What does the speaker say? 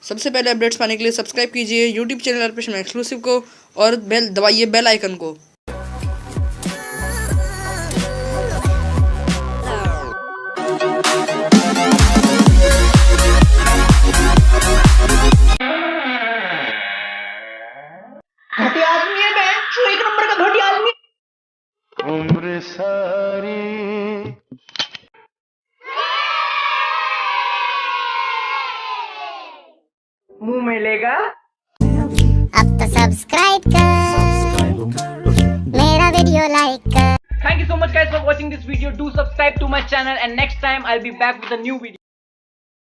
सबसे पहले अपडेट्स पाने के लिए सब्सक्राइब कीजिए यूट्यूब चैनल अर्पेश एक्सक्लूसिव को और बेल दबाइए बेल आइकन को। घटिया आदमी है बहन, तू एक नंबर का घटिया आदमी। उम्र सारी मुंह में लेगा। अब तो सब्सक्राइब कर, मेरा वीडियो लाइक कर। Thank you so much guys for watching this video. Do subscribe to my channel and next time I'll be back with a new video.